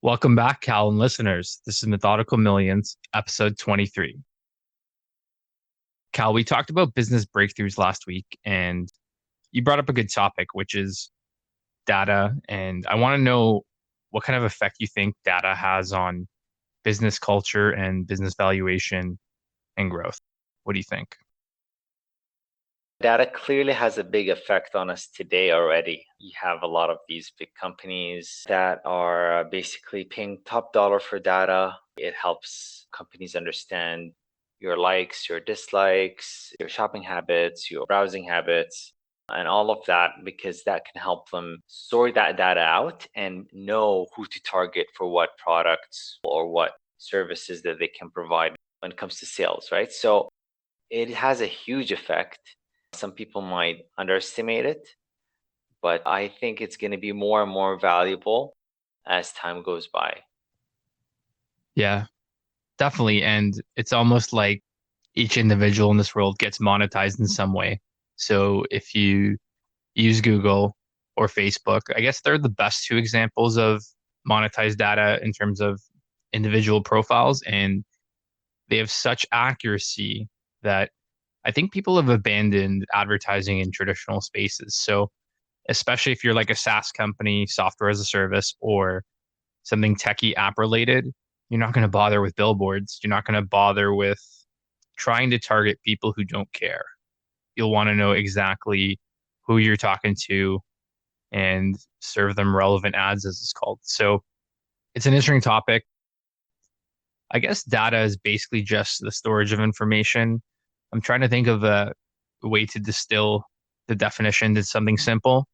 Welcome back, Cal and listeners. This is Methodical Millions, episode 23. Cal, we talked about business breakthroughs last week, and you brought up a good topic, which is data. And I want to know what kind of effect you think data has on business culture and business valuation and growth. What do you think? Data clearly has a big effect on us today already. You have a lot of these big companies that are basically paying top dollar for data. It helps companies understand your likes, your dislikes, your shopping habits, your browsing habits, and all of that, because that can help them sort that data out and know who to target for what products or what services that they can provide when it comes to sales, right? So it has a huge effect. Some people might underestimate it, but I think it's going to be more and more valuable as time goes by. Yeah, definitely. And it's almost like each individual in this world gets monetized in some way. So if you use Google or Facebook, I guess they're the best two examples of monetized data in terms of individual profiles. And they have such accuracy that I think people have abandoned advertising in traditional spaces. So, especially if you're like a SaaS company, software as a service, or something techie app related, you're not going to bother with billboards. You're not going to bother with trying to target people who don't care. You'll want to know exactly who you're talking to and serve them relevant ads, as it's called. So it's an interesting topic. I guess data is basically just the storage of information. I'm trying to think of a way to distill the definition to something simple.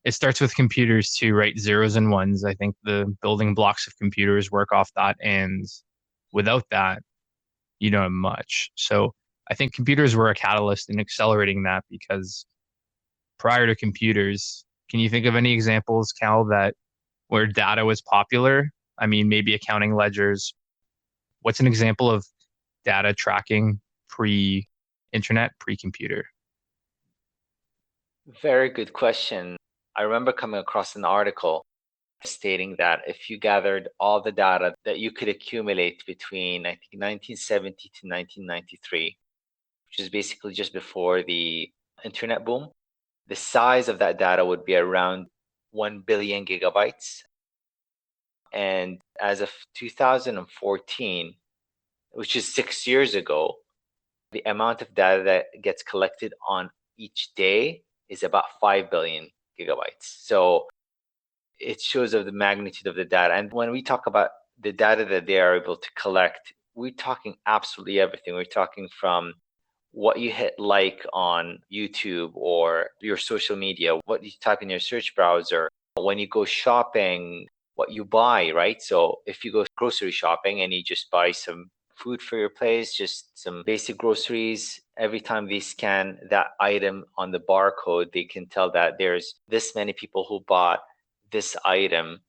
It starts with computers too, right? Zeros and ones. I think the building blocks of computers work off that. And without that, you don't have much. So I think computers were a catalyst in accelerating that because prior to computers, can you think of any examples, Cal, that where data was popular? I mean, maybe accounting ledgers. What's an example of data tracking pre-internet, pre-computer? Very good question. I remember coming across an article stating that if you gathered all the data that you could accumulate between, I think, 1970 to 1993, which is basically just before the internet boom, the size of that data would be around 1 billion gigabytes. And as of 2014, which is 6 years ago, the amount of data that gets collected on each day is about 5 billion gigabytes. So it shows of the magnitude of the data. And when we talk about the data that they are able to collect, we're talking absolutely everything. We're talking from what you hit like on YouTube or your social media, what you type in your search browser, when you go shopping, what you buy, right? So if you go grocery shopping and you just buy some food for your place, just some basic groceries, every time they scan that item on the barcode, they can tell that there's this many people who bought this item,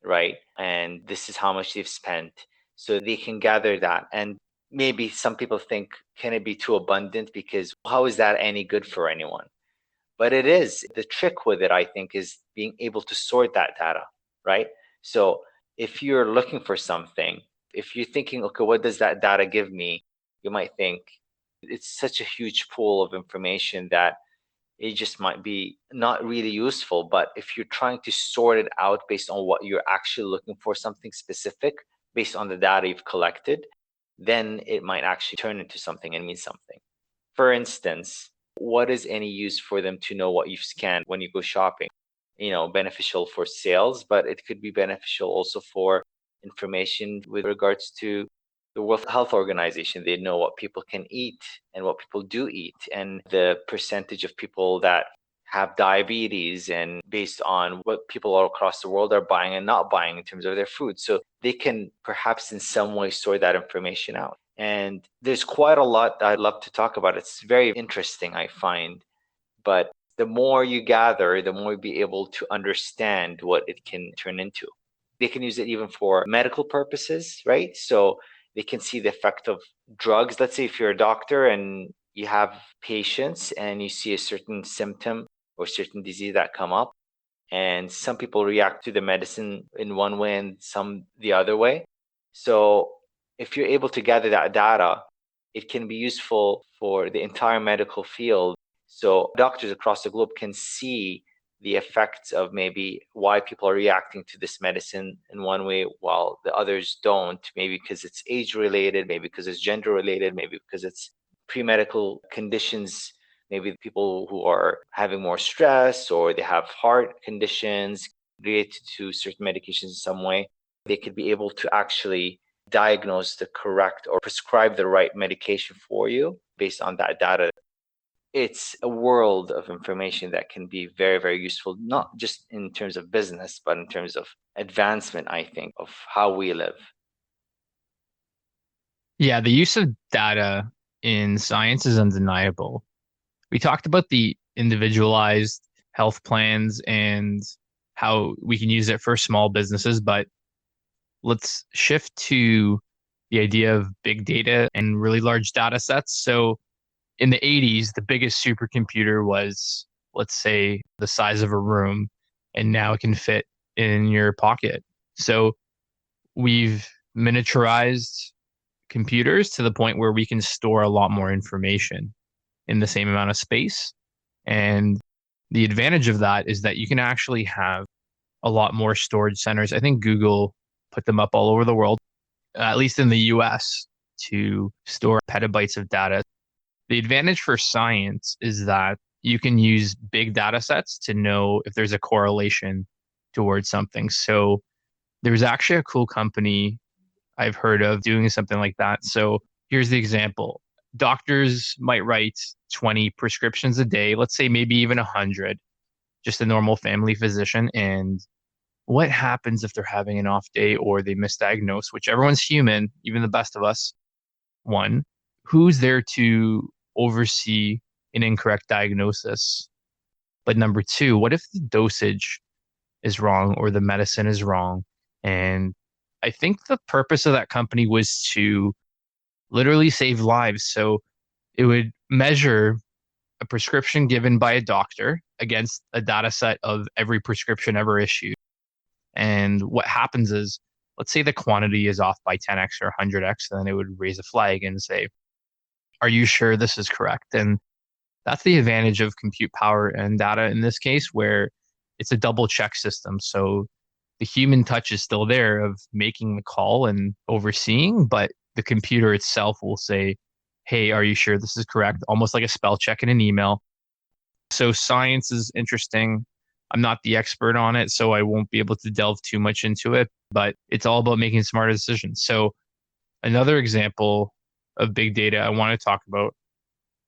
right? And this is how much they've spent. So they can gather that. And maybe some people think, can it be too abundant? Because how is that any good for anyone? But it is. The trick with it, I think, is being able to sort that data, right? So if you're looking for something, if you're thinking, okay, what does that data give me? You might think it's such a huge pool of information that it just might be not really useful. But if you're trying to sort it out based on what you're actually looking for, something specific based on the data you've collected, then it might actually turn into something and mean something. For instance, what is any use for them to know what you've scanned when you go shopping? Beneficial for sales, but it could be beneficial also for information with regards to the World Health Organization. They know what people can eat and what people do eat, and the percentage of people that have diabetes, and based on what people all across the world are buying and not buying in terms of their food. So they can perhaps in some way sort that information out. And there's quite a lot I'd love to talk about. It's very interesting, I find. But the more you gather, the more you'll be able to understand what it can turn into. They can use it even for medical purposes, right? So they can see the effect of drugs. Let's say if you're a doctor and you have patients and you see a certain symptom or certain disease that come up, and some people react to the medicine in one way and some the other way. So if you're able to gather that data, it can be useful for the entire medical field. So doctors across the globe can see the effects of maybe why people are reacting to this medicine in one way while the others don't, maybe because it's age related, maybe because it's gender related, maybe because it's pre-medical conditions, maybe people who are having more stress or they have heart conditions related to certain medications in some way. They could be able to actually diagnose the correct or prescribe the right medication for you based on that data. It's a world of information that can be very, very useful, not just in terms of business, but in terms of advancement, I think, of how we live. Yeah, the use of data in science is undeniable. We talked about the individualized health plans and how we can use it for small businesses, but let's shift to the idea of big data and really large data sets. So in the 80s, the biggest supercomputer was, let's say, the size of a room, and now it can fit in your pocket. So we've miniaturized computers to the point where we can store a lot more information in the same amount of space. And the advantage of that is that you can actually have a lot more storage centers. I think Google put them up all over the world, at least in the US, to store petabytes of data. The advantage for science is that you can use big data sets to know if there's a correlation towards something. So there's actually a cool company I've heard of doing something like that. So here's the example. Doctors might write 20 prescriptions a day, let's say maybe even 100, just a normal family physician. And what happens if they're having an off day or they misdiagnose, which everyone's human, even the best of us? One, who's there to oversee an incorrect diagnosis? But number two, what if the dosage is wrong or the medicine is wrong? And I think the purpose of that company was to literally save lives. So it would measure a prescription given by a doctor against a data set of every prescription ever issued. And what happens is, let's say the quantity is off by 10x or 100x, and then it would raise a flag and say, are you sure this is correct? And that's the advantage of compute power and data in this case, where it's a double check system. So the human touch is still there of making the call and overseeing, but the computer itself will say, hey, are you sure this is correct? Almost like a spell check in an email. So science is interesting. I'm not the expert on it, so I won't be able to delve too much into it, but it's all about making smarter decisions. So another example of big data I want to talk about.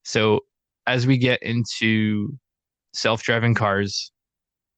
So as we get into self-driving cars,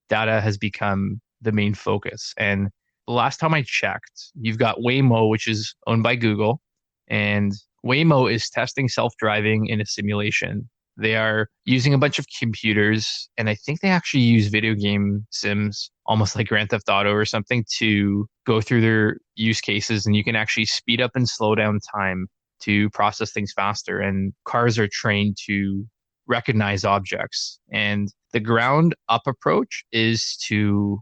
data has become the main focus. And the last time I checked, you've got Waymo, which is owned by Google, and Waymo is testing self-driving in a simulation. They are using a bunch of computers, and I think they actually use video game sims, almost like Grand Theft Auto or something, to go through their use cases. And you can actually speed up and slow down time to process things faster. And cars are trained to recognize objects. And the ground up approach is to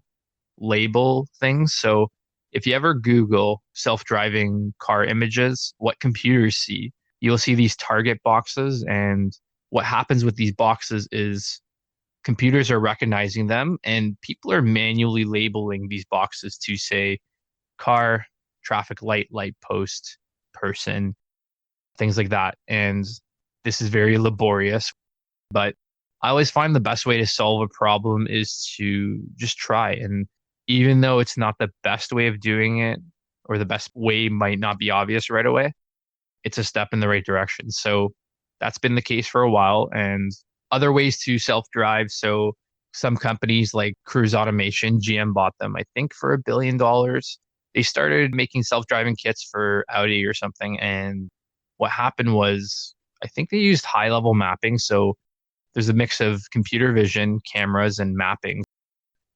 label things. So if you ever Google self-driving car images, what computers see, you'll see these target boxes. And what happens with these boxes is computers are recognizing them and people are manually labeling these boxes to say car, traffic light, light post, person, things like that. And this is very laborious, but I always find the best way to solve a problem is to just try. And even though it's not the best way of doing it, or the best way might not be obvious right away, it's a step in the right direction. So that's been the case for a while. And other ways to self drive. So some companies like Cruise Automation, GM bought them, I think, for $1 billion. They started making self driving kits for Audi or something. And what happened was, I think they used high level mapping. So there's a mix of computer vision, cameras, and mapping.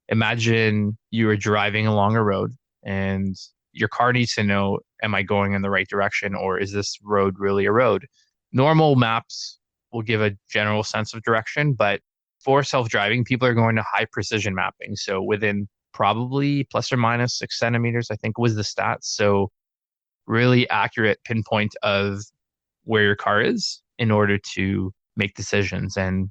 Imagine you are driving along a road and your car needs to know, am I going in the right direction or is this road really a road? Normal maps will give a general sense of direction, but For self-driving, people are going to high precision mapping. So within probably plus or minus 6 centimeters, I think was the stats. So really accurate pinpoint of where your car is in order to make decisions. And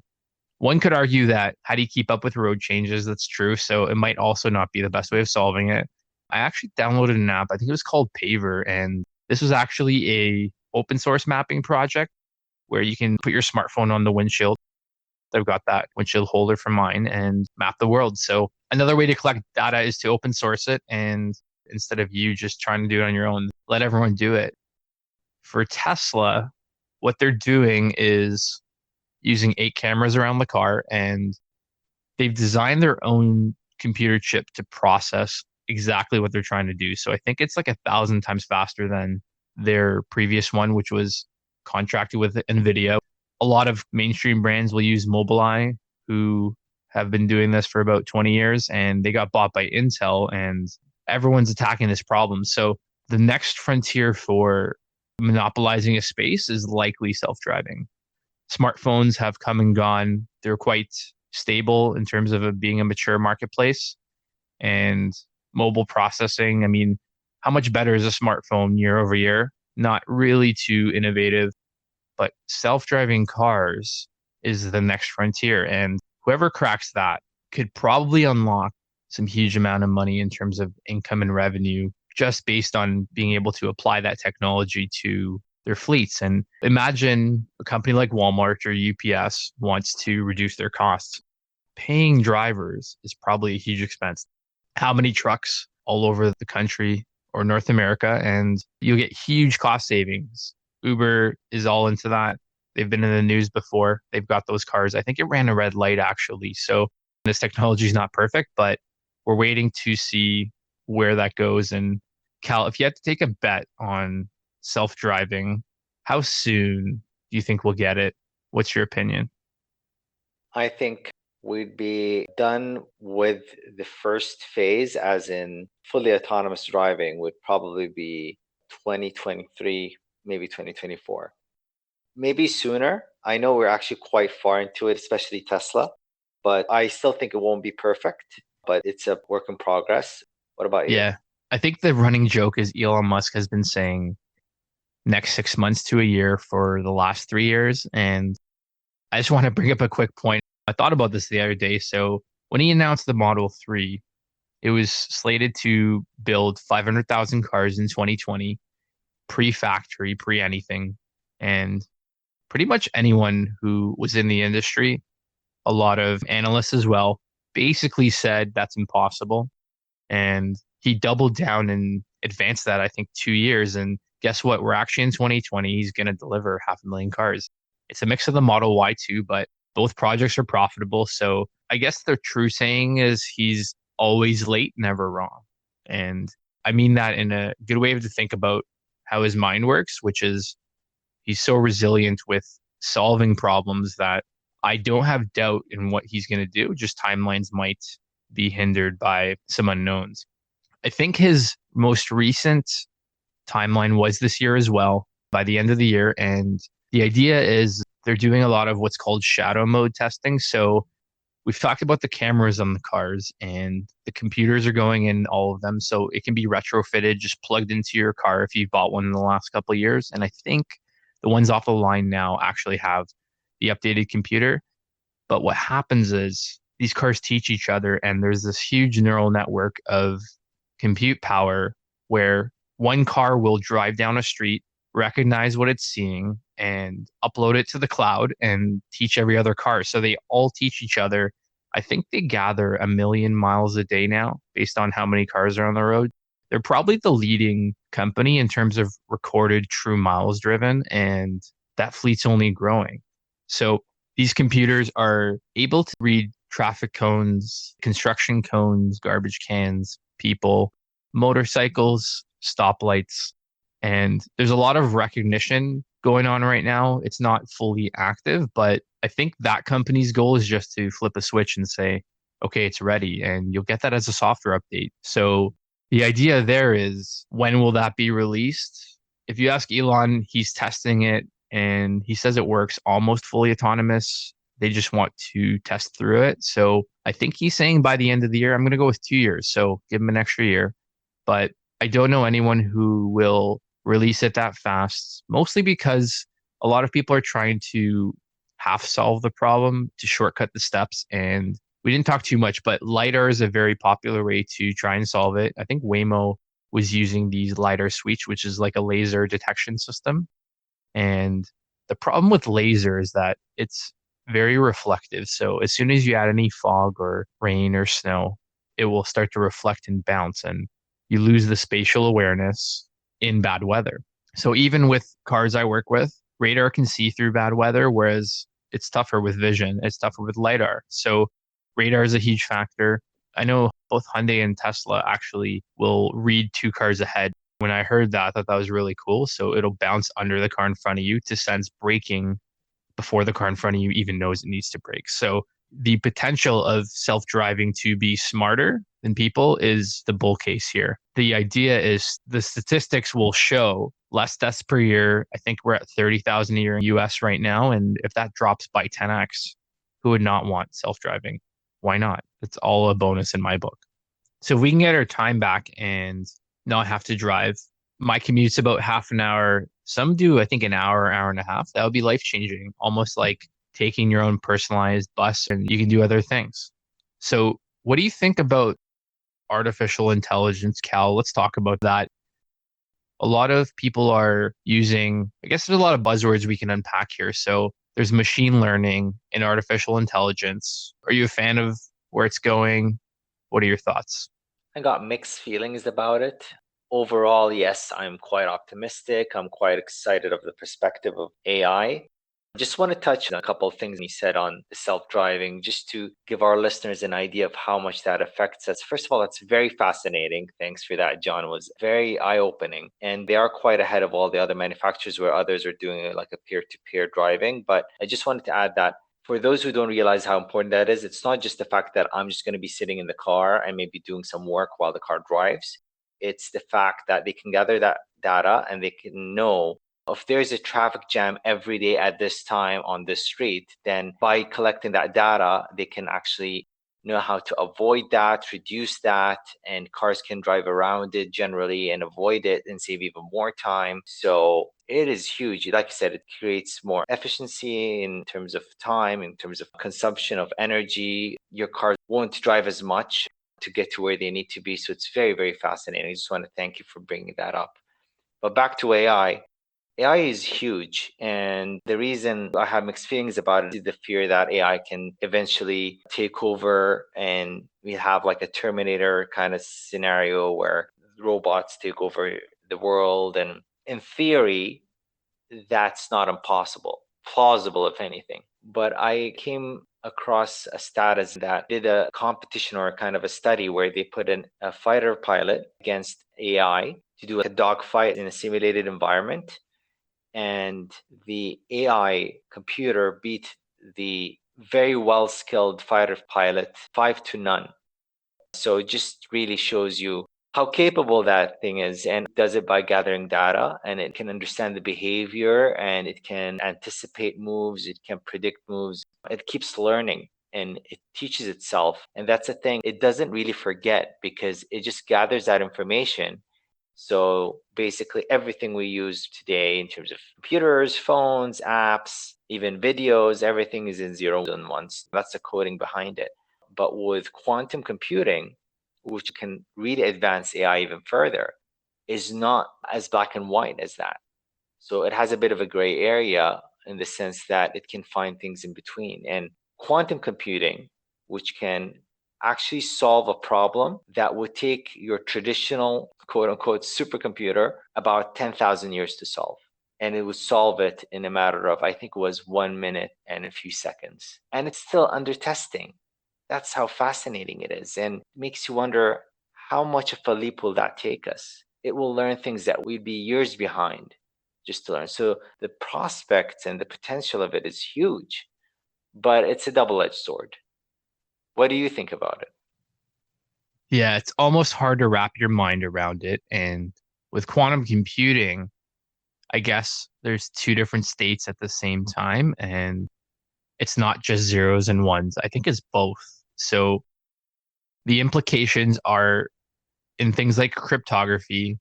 one could argue that how do you keep up with road changes? That's true. So it might also not be the best way of solving it. I actually downloaded an app. I think it was called Paver, and this was actually a open source mapping project where you can put your smartphone on the windshield. I've got that windshield holder for mine and map the world. So another way to collect data is to open source it, and instead of you just trying to do it on your own, let everyone do it. For Tesla, what they're doing is using 8 cameras around the car, and they've designed their own computer chip to process exactly what they're trying to do. So I think it's like 1,000 times faster than their previous one, which was contracted with NVIDIA. A lot of mainstream brands will use Mobileye, who have been doing this for about 20 years, and they got bought by Intel, and everyone's attacking this problem. So the next frontier for monopolizing a space is likely self-driving. Smartphones have come and gone. They're quite stable in terms of it being a mature marketplace, and mobile processing. I mean, how much better is a smartphone year over year? Not really too innovative, but self-driving cars is the next frontier. And whoever cracks that could probably unlock some huge amount of money in terms of income and revenue just based on being able to apply that technology to their fleets. And imagine a company like Walmart or UPS wants to reduce their costs. Paying drivers is probably a huge expense. How many trucks all over the country or North America? And you'll get huge cost savings. Uber is all into that. They've been in the news before. They've got those cars. I think it ran a red light actually. So this technology is not perfect, but we're waiting to see where that goes. And Cal, if you had to take a bet on self-driving, how soon do you think we'll get it? What's your opinion? I think we'd be done with the first phase, as in fully autonomous driving, would probably be 2023, maybe 2024. Maybe sooner. I know we're actually quite far into it, especially Tesla, but I still think it won't be perfect, but it's a work in progress. What about you? Yeah. I think the running joke is Elon Musk has been saying next 6 months to a year for the last 3 years. And I just want to bring up a quick point. I thought about this the other day. So when he announced the Model 3, it was slated to build 500,000 cars in 2020, pre-factory, pre-anything. And pretty much anyone who was in the industry, a lot of analysts as well, basically said that's impossible. And he doubled down and advanced that, I think, 2 years. And guess what? We're actually in 2020. He's going to deliver 500,000 cars. It's a mix of the Model Y too, but both projects are profitable. So I guess the true saying is he's always late, never wrong. And I mean that in a good way to think about how his mind works, which is he's so resilient with solving problems that I don't have doubt in what he's going to do. Just timelines might be hindered by some unknowns. I think his most recent timeline was this year as well, by the end of the year. And the idea is they're doing a lot of what's called shadow mode testing. So we've talked about the cameras on the cars, and the computers are going in all of them. So it can be retrofitted, just plugged into your car if you've bought one in the last couple of years. And I think the ones off the line now actually have the updated computer. But what happens is these cars teach each other, and there's this huge neural network of compute power where one car will drive down a street, recognize what it's seeing, and upload it to the cloud and teach every other car. So they all teach each other. I think they gather 1 million miles a day now based on how many cars are on the road. They're probably the leading company in terms of recorded true miles driven, and that fleet's only growing. So these computers are able to read traffic cones, construction cones, garbage cans, people, motorcycles, stoplights, and there's a lot of recognition going on right now. It's not fully active, but I think that company's goal is just to flip a switch and say, okay, it's ready. And you'll get that as a software update. So the idea there is when will that be released? If you ask Elon, he's testing it and he says it works almost fully autonomous. They just want to test through it. So I think he's saying by the end of the year, I'm going to go with 2 years. So give him an extra year. But I don't know anyone who will release it that fast, mostly because a lot of people are trying to half solve the problem to shortcut the steps. And we didn't talk too much, but LiDAR is a very popular way to try and solve it. I think Waymo was using these LiDAR switch, which is like a laser detection system. And the problem with laser is that it's very reflective. So as soon as you add any fog or rain or snow, it will start to reflect and bounce, and you lose the spatial awareness in bad weather. So even with cars I work with, radar can see through bad weather, whereas it's tougher with vision. It's tougher with LiDAR. So radar is a huge factor. I know both Hyundai and Tesla actually will read 2 cars ahead. When I heard that, I thought that was really cool. So it'll bounce under the car in front of you to sense braking before the car in front of you even knows it needs to brake. So the potential of self-driving to be smarter than people is the bull case here. The idea is the statistics will show less deaths per year. I think we're at 30,000 a year in US right now. And if that drops by 10x, who would not want self-driving? Why not? It's all a bonus in my book. So if we can get our time back and not have to drive, my commute's about half an hour. Some do, I think, an hour, hour and a half. That would be life changing, almost like taking your own personalized bus and you can do other things. So, what do you think about artificial intelligence, Cal? Let's talk about that. A lot of people are using, I guess there's a lot of buzzwords we can unpack here. So, there's machine learning and artificial intelligence. Are you a fan of where it's going? What are your thoughts? I got mixed feelings about it. Overall, yes, I'm quite optimistic. I'm quite excited of the perspective of AI. Just want to touch on a couple of things you said on the self-driving, just to give our listeners an idea of how much that affects us. First of all, it's very fascinating. Thanks for that, John. It was very eye-opening. And they are quite ahead of all the other manufacturers where others are doing it like a peer-to-peer driving. But I just wanted to add that for those who don't realize how important that is, it's not just the fact that I'm just going to be sitting in the car and maybe doing some work while the car drives. It's the fact that they can gather that data and they can know if there's a traffic jam every day at this time on this street, then by collecting that data, they can actually know how to avoid that, reduce that, and cars can drive around it generally and avoid it and save even more time. So it is huge. Like I said, it creates more efficiency in terms of time, in terms of consumption of energy. Your cars won't drive as much to get to where they need to be. So it's very, very fascinating. I just want to thank you for bringing that up. But back to AI. AI is huge. And the reason I have mixed feelings about it is the fear that AI can eventually take over and we have like a Terminator kind of scenario where robots take over the world. And in theory, that's not impossible, plausible, if anything. But I came across a status that did a competition or kind of a study where they put a fighter pilot against AI to do a dogfight in a simulated environment, and the AI computer beat the very well skilled fighter pilot 5-0. So it just really shows you how capable that thing is, and it does it by gathering data, and it can understand the behavior and it can anticipate moves, it can predict moves. It keeps learning and it teaches itself. And that's the thing, it doesn't really forget because it just gathers that information. So basically, everything we use today in terms of computers, phones, apps, even videos, everything is in zeros and ones. That's the coding behind it. But with quantum computing, which can really advance AI even further, is not as black and white as that. So it has a bit of a gray area in the sense that it can find things in between. And quantum computing, which can actually solve a problem that would take your traditional quote unquote supercomputer about 10,000 years to solve. And it would solve it in a matter of, I think it was 1 minute and a few seconds. And it's still under testing. That's how fascinating it is. And it makes you wonder how much of a leap will that take us? It will learn things that we'd be years behind just to learn. So the prospects and the potential of it is huge, but it's a double-edged sword. What do you think about it? Yeah, it's almost hard to wrap your mind around it. And with quantum computing, I guess there's two different states at the same time. And it's not just zeros and ones. I think it's both. So the implications are in things like cryptography.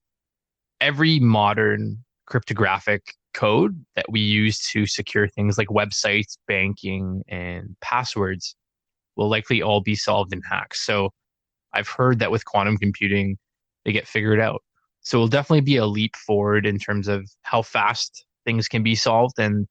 Every modern cryptographic code that we use to secure things like websites, banking, and passwords will likely all be solved in hacks. So I've heard that with quantum computing, they get figured out. So it'll definitely be a leap forward in terms of how fast things can be solved. And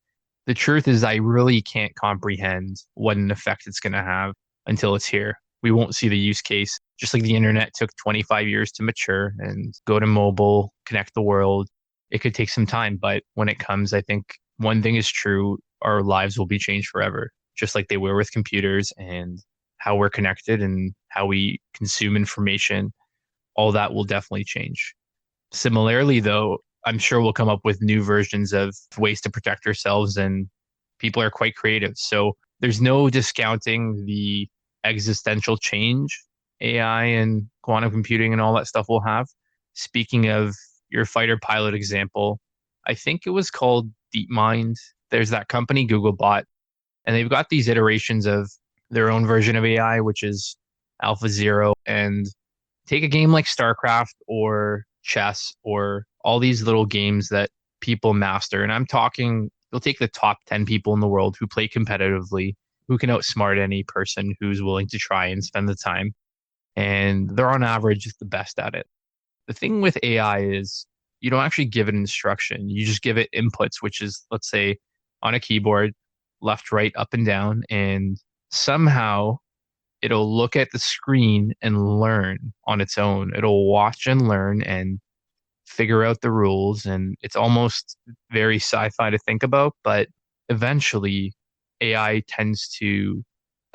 the truth is, I really can't comprehend what an effect it's going to have until it's here. We won't see the use case. Just like the internet took 25 years to mature and go to mobile, connect the world, it could take some time. But when it comes, I think one thing is true, our lives will be changed forever, just like they were with computers and how we're connected and how we consume information. All that will definitely change. Similarly, though, I'm sure we'll come up with new versions of ways to protect ourselves, and people are quite creative. So there's no discounting the existential change AI and quantum computing and all that stuff will have. Speaking of your fighter pilot example, I think it was called DeepMind. There's that company Google bought, and they've got these iterations of their own version of AI, which is Alpha Zero. And take a game like StarCraft or chess or all these little games that people master. And I'm talking, you'll take the top 10 people in the world who play competitively, who can outsmart any person who's willing to try and spend the time. And they're on average the best at it. The thing with AI is you don't actually give it instruction. You just give it inputs, which is, let's say, on a keyboard, left, right, up, and down. And somehow it'll look at the screen and learn on its own. It'll watch and learn and figure out the rules. And it's almost very sci-fi to think about, but eventually AI tends to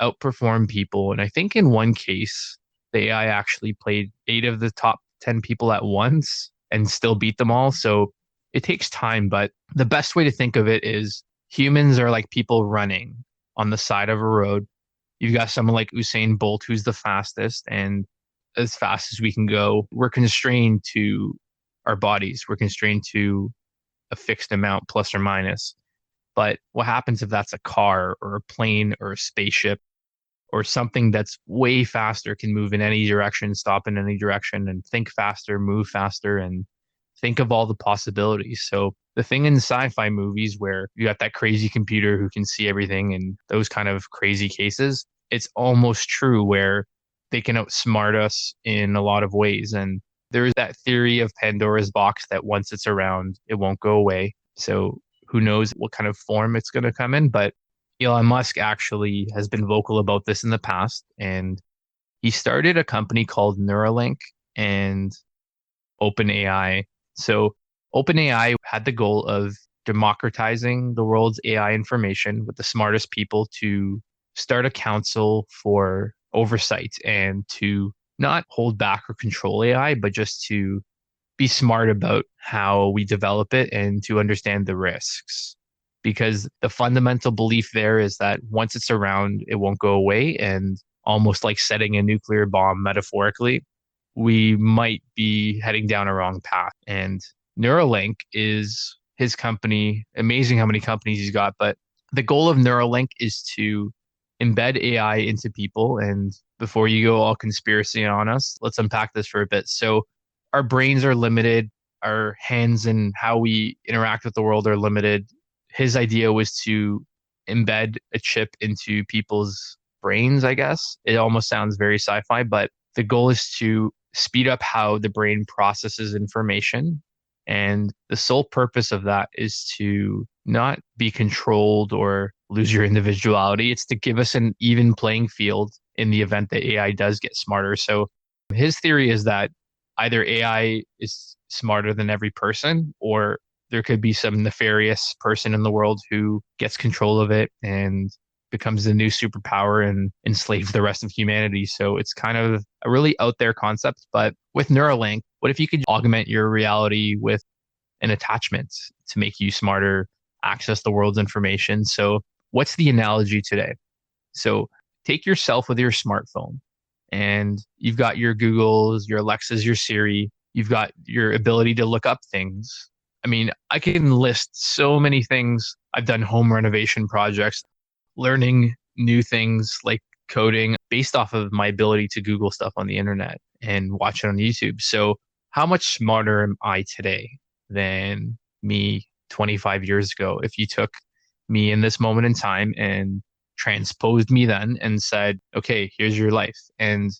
outperform people. And I think in one case, the AI actually played eight of the top 10 people at once and still beat them all. So it takes time, but the best way to think of it is humans are like people running on the side of a road. You've got someone like Usain Bolt, who's the fastest, and as fast as we can go, we're constrained to our bodies. We're constrained to a fixed amount, plus or minus. But what happens if that's a car or a plane or a spaceship or something that's way faster, can move in any direction, stop in any direction, and think faster, move faster, and think of all the possibilities. So the thing in sci-fi movies where you got that crazy computer who can see everything and those kind of crazy cases, it's almost true where they can outsmart us in a lot of ways. And there's that theory of Pandora's box that once it's around, it won't go away. So who knows what kind of form it's going to come in, but Elon Musk actually has been vocal about this in the past, and he started a company called Neuralink and OpenAI. So OpenAI had the goal of democratizing the world's AI information with the smartest people to start a council for oversight and to not hold back or control AI, but just to be smart about how we develop it and to understand the risks. Because the fundamental belief there is that once it's around, it won't go away. And almost like setting a nuclear bomb metaphorically, we might be heading down a wrong path. And Neuralink is his company. Amazing how many companies he's got. But the goal of Neuralink is to embed AI into people. And before you go all conspiracy on us, let's unpack this for a bit. So our brains are limited, our hands and how we interact with the world are limited. His idea was to embed a chip into people's brains, I guess. It almost sounds very sci-fi, but the goal is to speed up how the brain processes information. And the sole purpose of that is to not be controlled or lose your individuality. It's to give us an even playing field in the event that AI does get smarter. So his theory is that either AI is smarter than every person, or there could be some nefarious person in the world who gets control of it and becomes the new superpower and enslave the rest of humanity. So it's kind of a really out there concept. But with Neuralink, what if you could augment your reality with an attachment to make you smarter, access the world's information? So what's the analogy today? So take yourself with your smartphone and you've got your Googles, your Alexas, your Siri, you've got your ability to look up things. I mean, I can list so many things. I've done home renovation projects. learning new things like coding based off of my ability to Google stuff on the internet and watch it on YouTube. So, how much smarter am I today than me 25 years ago? If you took me in this moment in time and transposed me then and said, okay, here's your life. And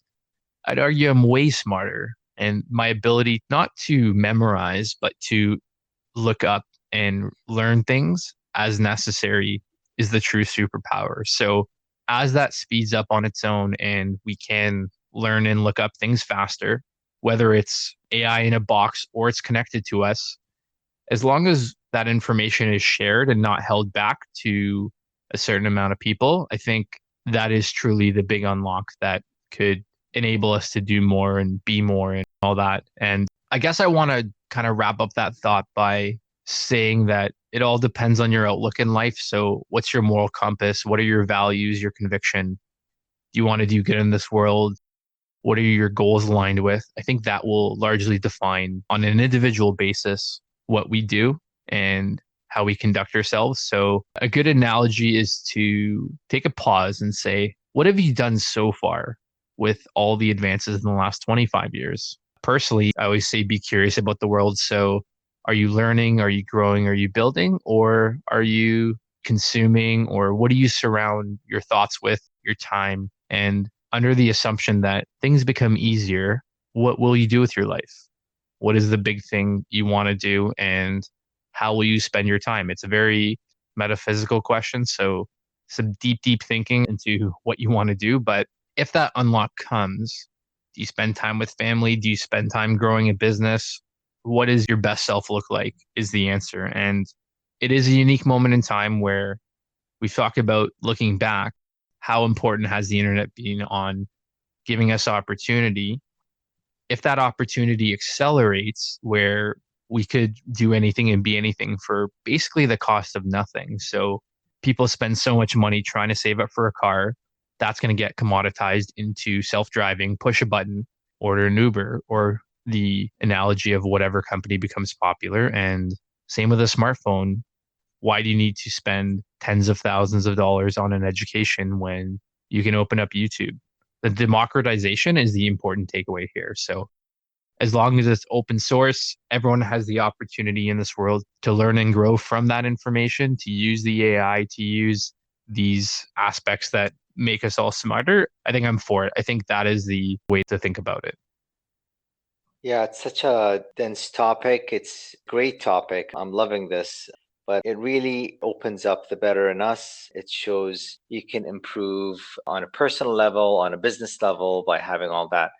I'd argue I'm way smarter. And my ability not to memorize, but to look up and learn things as necessary is the true superpower. So as that speeds up on its own and we can learn and look up things faster, whether it's AI in a box or it's connected to us, as long as that information is shared and not held back to a certain amount of people, I think that is truly the big unlock that could enable us to do more and be more and all that. And I guess I want to kind of wrap up that thought by saying that it all depends on your outlook in life. So, what's your moral compass? What are your values, your conviction? Do you want to do good in this world? What are your goals aligned with? I think that will largely define on an individual basis what we do and how we conduct ourselves. So, a good analogy is to take a pause and say, what have you done so far with all the advances in the last 25 years? Personally, I always say be curious about the world. So, are you learning? Are you growing? Are you building? Or are you consuming? Or what do you surround your thoughts with, your time? And under the assumption that things become easier, what will you do with your life? What is the big thing you want to do? And how will you spend your time? It's a very metaphysical question. So, some deep, deep thinking into what you want to do. But if that unlock comes, do you spend time with family? Do you spend time growing a business? What does your best self look like? Is the answer. And it is a unique moment in time where we talk about looking back. How important has the internet been on giving us opportunity? If that opportunity accelerates where we could do anything and be anything for basically the cost of nothing. So people spend so much money trying to save up for a car. That's going to get commoditized into self-driving, push a button, order an Uber, or the analogy of whatever company becomes popular. And same with a smartphone. Why do you need to spend tens of thousands of dollars on an education when you can open up YouTube? The democratization is the important takeaway here. So as long as it's open source, everyone has the opportunity in this world to learn and grow from that information, to use the AI, to use these aspects that make us all smarter. I think I'm for it. I think that is the way to think about it. Yeah, it's such a dense topic. It's a great topic. I'm loving this, but it really opens up the better in us. It shows you can improve on a personal level, on a business level by having all that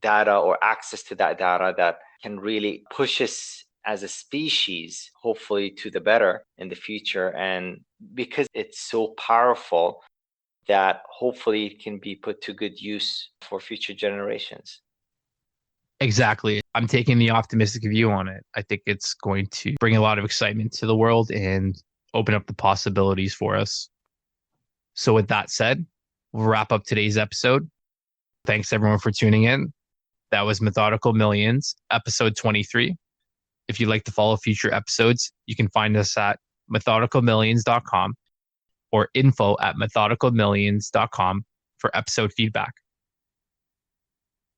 data or access to that data that can really push us as a species, hopefully to the better in the future. And because it's so powerful that hopefully it can be put to good use for future generations. Exactly. I'm taking the optimistic view on it. I think it's going to bring a lot of excitement to the world and open up the possibilities for us. So, with that said, we'll wrap up today's episode. Thanks everyone for tuning in. That was Methodical Millions, episode 23. If you'd like to follow future episodes, you can find us at methodicalmillions.com or info@methodicalmillions.com for episode feedback.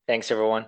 Thanks, everyone.